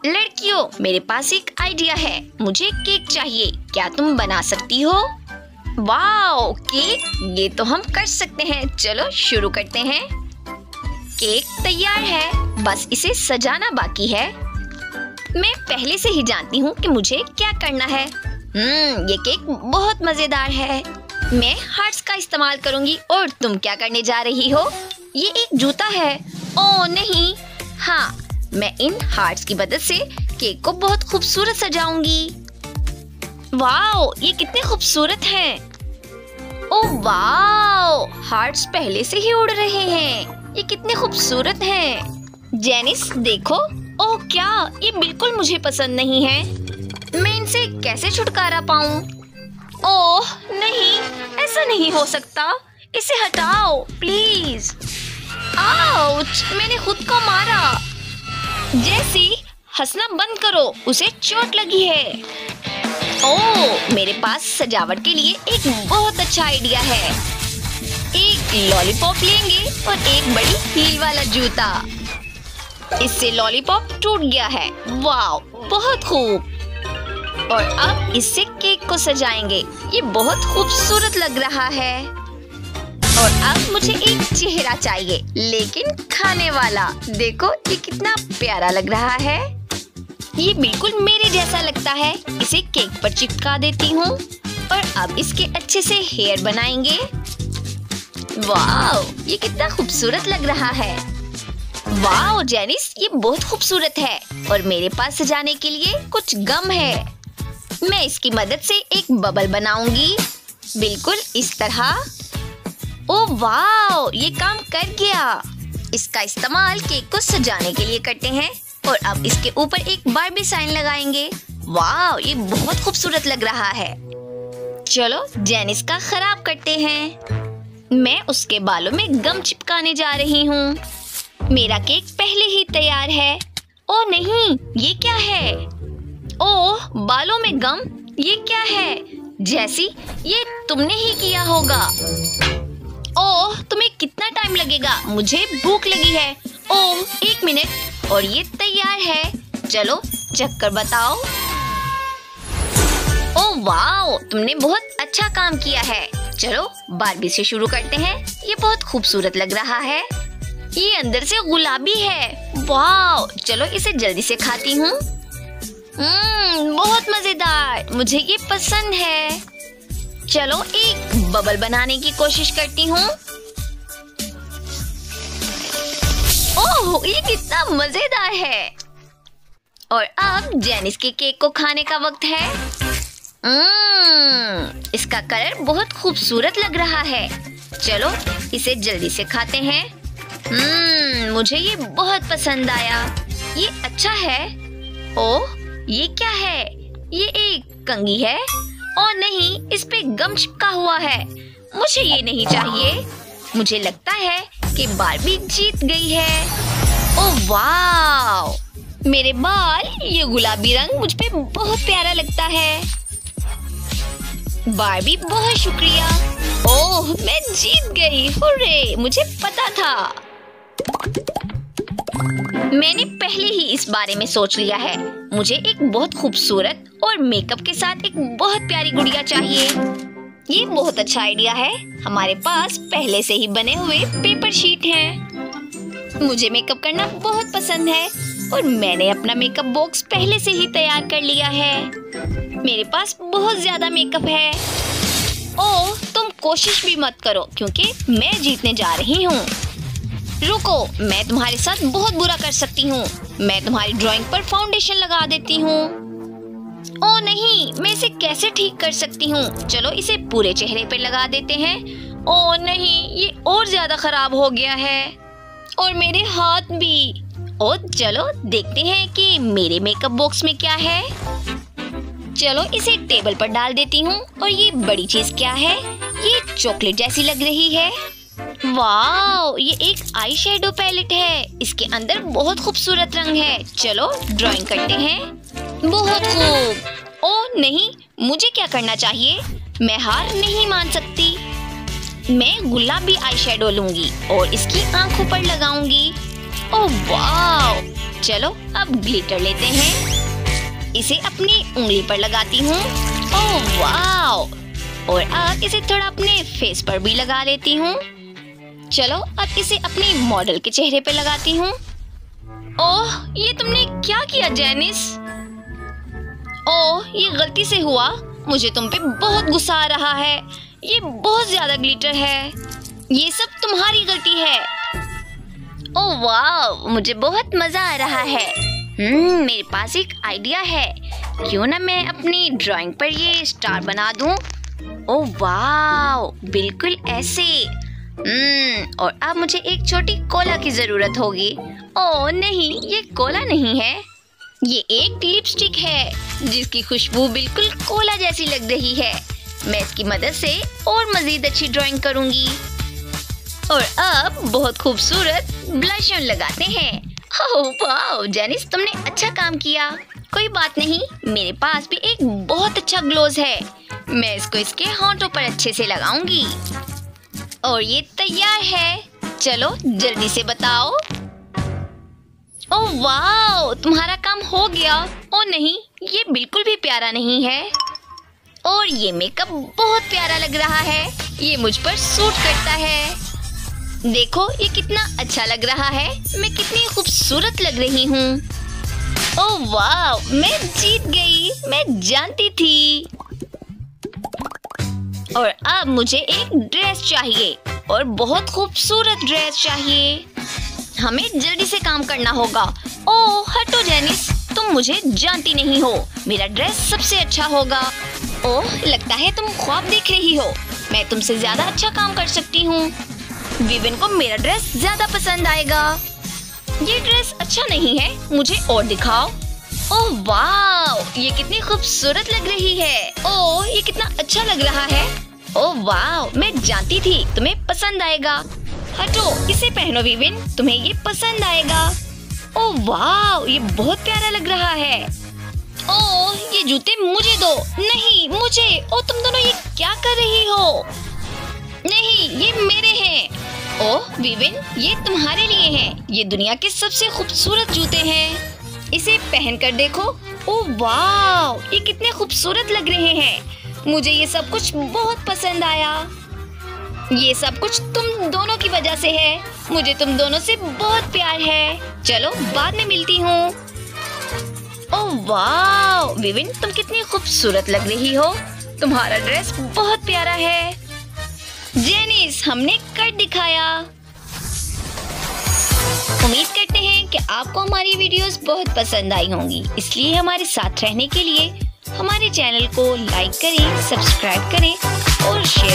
लड़कियों, मेरे पास एक आइडिया है। मुझे केक चाहिए, क्या तुम बना सकती हो? Wow, cake! ये तो हम कर सकते हैं। चलो शुरू करते हैं। केक तैयार है, बस इसे सजाना बाकी है। मैं पहले से ही जानती हूँ कि मुझे क्या करना है। ये केक बहुत मजेदार है। मैं हार्ट्स का इस्तेमाल करूँगी और तुम क्या करने जा रही हो? ये एक जूता है। ओह नहीं, हाँ, मैं इन हार्ट्स की मदद से केक को बहुत खूबसूरत सजाऊंगी। वाओ, ये कितने खूबसूरत हैं। ओह वाओ, हार्ट्स पहले से ही उड़ रहे हैं। ये कितने खूबसूरत हैं। जेनिस देखो। ओह क्या, ये बिल्कुल मुझे पसंद नहीं है। मैं इनसे कैसे छुटकारा पाऊं? ओह नहीं, ऐसा नहीं हो सकता। इसे हटाओ प्लीज। आउच, मैंने खुद को मारा। जैसी, हंसना बंद करो, उसे चोट लगी है। ओह, मेरे पास सजावट के लिए एक बहुत अच्छा आइडिया है। एक लॉलीपॉप लेंगे और एक बड़ी हील वाला जूता। इससे लॉलीपॉप टूट गया है। वाओ, बहुत खूब। और अब इससे केक को सजाएंगे। ये बहुत खूबसूरत लग रहा है। और अब मुझे एक चेहरा चाहिए, लेकिन खाने वाला। देखो ये कितना प्यारा लग रहा है। ये बिल्कुल मेरे जैसा लगता है। इसे केक पर चिपका देती हूँ और अब इसके अच्छे से हेयर बनाएंगे। वाओ, ये कितना खूबसूरत लग रहा है। वाओ जेनिस, ये बहुत खूबसूरत है। और मेरे पास सजाने के लिए कुछ गम है। मैं इसकी मदद से एक बबल बनाऊंगी, बिल्कुल इस तरह। ओह वाओ, ये काम कर गया। इसका इस्तेमाल केक को सजाने के लिए करते हैं। और अब इसके ऊपर एक बारबी साइन लगाएंगे। वाओ, ये बहुत खूबसूरत लग रहा है। चलो जेनिस का खराब करते हैं। मैं उसके बालों में गम चिपकाने जा रही हूँ। मेरा केक पहले ही तैयार है। ओह नहीं, ये क्या है? ओह, बालों में गम, ये क्या है? जैसी, ये तुमने ही किया होगा। ओह, तुम्हें कितना टाइम लगेगा? मुझे भूख लगी है। ओह, 1 मिनट और ये तैयार है। चलो चक्कर बताओ। ओह वाओ, तुमने बहुत अच्छा काम किया है। चलो बारबी से शुरू करते हैं। ये बहुत खूबसूरत लग रहा है। ये अंदर से गुलाबी है। वाओ, चलो इसे जल्दी से खाती हूँ। बहुत मजेदार, मुझे ये पसंद है। चलो एक बबल बनाने की कोशिश करती हूँ। ओह, ये कितना मजेदार है। और अब जेनिस के केक को खाने का वक्त है। इसका कलर बहुत खूबसूरत लग रहा है। चलो इसे जल्दी से खाते हैं। मुझे ये बहुत पसंद आया। ये अच्छा है। ओह, ये क्या है? ये एक कंघी है। और नहीं, इस पे गम चिपका हुआ है। मुझे ये नहीं चाहिए। मुझे लगता है कि बारबी जीत गई है। ओह वाव, मेरे बाल, ये गुलाबी रंग मुझ पे बहुत प्यारा लगता है। बारबी बहुत शुक्रिया। ओह, मैं जीत गई। हुर्रे, मुझे पता था। मैंने पहले ही इस बारे में सोच लिया है। मुझे एक बहुत खूबसूरत और मेकअप के साथ एक बहुत प्यारी गुड़िया चाहिए। ये बहुत अच्छा आइडिया है। हमारे पास पहले से ही बने हुए पेपर शीट हैं। मुझे मेकअप करना बहुत पसंद है और मैंने अपना मेकअप बॉक्स पहले से ही तैयार कर लिया है। मेरे पास बहुत ज्यादा मेकअप है। ओह, तुम कोशिश भी मत करो क्योंकि मैं जीतने जा रही हूँ। रुको, मैं तुम्हारे साथ बहुत बुरा कर सकती हूँ। मैं तुम्हारी ड्राइंग पर फाउंडेशन लगा देती हूँ। ओह नहीं, मैं इसे कैसे ठीक कर सकती हूँ? चलो इसे पूरे चेहरे पे लगा देते हैं। ओह नहीं, ये और ज्यादा खराब हो गया है। और मेरे हाथ भी। ओह चलो देखते हैं कि मेरे मेकअप बॉक्स में क्या है। चलो इसे टेबल पर डाल देती हूँ। और ये बड़ी चीज क्या है? ये चॉकलेट जैसी लग रही है। वाओ, ये एक आई शेडो पैलेट है। इसके अंदर बहुत खूबसूरत रंग है। चलो ड्राइंग करते हैं। बहुत खूब। ओह नहीं, मुझे क्या करना चाहिए? मैं हार नहीं मान सकती। मैं गुलाबी आई शेडो लूंगी और इसकी आंखों पर लगाऊंगी। ओह वाओ, चलो अब ग्लिटर लेते हैं, इसे अपनी उंगली पर लगाती हूँ। Oh wow! और अब इसे थोड़ा अपने फेस पर भी लगा लेती हूँ। चलो अब इसे अपनी मॉडल के चेहरे पे लगाती हूँ। ओह, ये तुमने क्या किया जेनिस? ओह, ये गलती से हुआ। मुझे तुम पे बहुत गुस्सा आ रहा है। ये बहुत ज्यादा ग्लिटर है। ये सब तुम्हारी गलती है। ओह वाह, मुझे बहुत मजा आ रहा है। मेरे पास एक आइडिया है। क्यों ना मैं अपनी ड्राइंग पर ये स्टार बना दूं? ओह वाह, बिल्कुल ऐसे। और अब मुझे एक छोटी कोला की जरूरत होगी। ओह नहीं, ये कोला नहीं है, ये एक लिपस्टिक है जिसकी खुशबू बिल्कुल कोला जैसी लग रही है। मैं इसकी मदद से और मजीद अच्छी ड्राइंग करूंगी। और अब बहुत खूबसूरत ब्लश ऑन लगाते हैं। ओह वाह जेनिस, तुमने अच्छा काम किया। कोई बात नहीं, मेरे पास भी एक बहुत अच्छा ग्लोज है। मैं इसको इसके होंठों पर अच्छे से लगाऊंगी। और ये तैयार है। चलो जल्दी से बताओ। ओह वाह, तुम्हारा काम हो गया। ओ नहीं, ये बिल्कुल भी प्यारा नहीं है। और ये मेकअप बहुत प्यारा लग रहा है। ये मुझ पर सूट करता है। देखो ये कितना अच्छा लग रहा है। मैं कितनी खूबसूरत लग रही हूँ। ओह वाह, मैं जीत गई। मैं जानती थी। और अब मुझे एक ड्रेस चाहिए और बहुत खूबसूरत ड्रेस चाहिए। हमें जल्दी से काम करना होगा। ओह हटो जेनिस, तुम मुझे जानती नहीं हो। मेरा ड्रेस सबसे अच्छा होगा। ओह लगता है तुम ख्वाब देख रही हो। मैं तुमसे ज्यादा अच्छा काम कर सकती हूँ। विविन को मेरा ड्रेस ज्यादा पसंद आएगा। ये ड्रेस अच्छा नहीं है, मुझे और दिखाओ। ओह वाह, ये कितनी खूबसूरत लग रही है। ओह ये कितना अच्छा लग रहा है। ओह वाह, मैं जानती थी तुम्हें पसंद आएगा। हटो, इसे पहनो विविन, तुम्हें ये पसंद आएगा। ओह वाह, ये बहुत प्यारा लग रहा है। ओह ये जूते मुझे दो। नहीं मुझे। ओह तुम दोनों ये क्या कर रही हो? नहीं, ये मेरे हैं। ओह विविन, ये तुम्हारे लिए हैं। ये दुनिया के सबसे खूबसूरत जूते हैं। इसे पहन कर देखो। ओह वाह, ये कितने खूबसूरत लग रहे हैं। मुझे ये सब कुछ बहुत पसंद आया। ये सब कुछ तुम दोनों की वजह से है। मुझे तुम दोनों से बहुत प्यार है। चलो बाद में मिलती हूँ। ओह वाह विविन, तुम कितनी खूबसूरत लग रही हो। तुम्हारा ड्रेस बहुत प्यारा है। जेनिस, हमने कर दिखाया। उम्मीद करते हैं कि आपको हमारी वीडियोस बहुत पसंद आई होंगी। इसलिए हमारे साथ रहने के लिए हमारे चैनल को लाइक करें, सब्सक्राइब करें और शेयर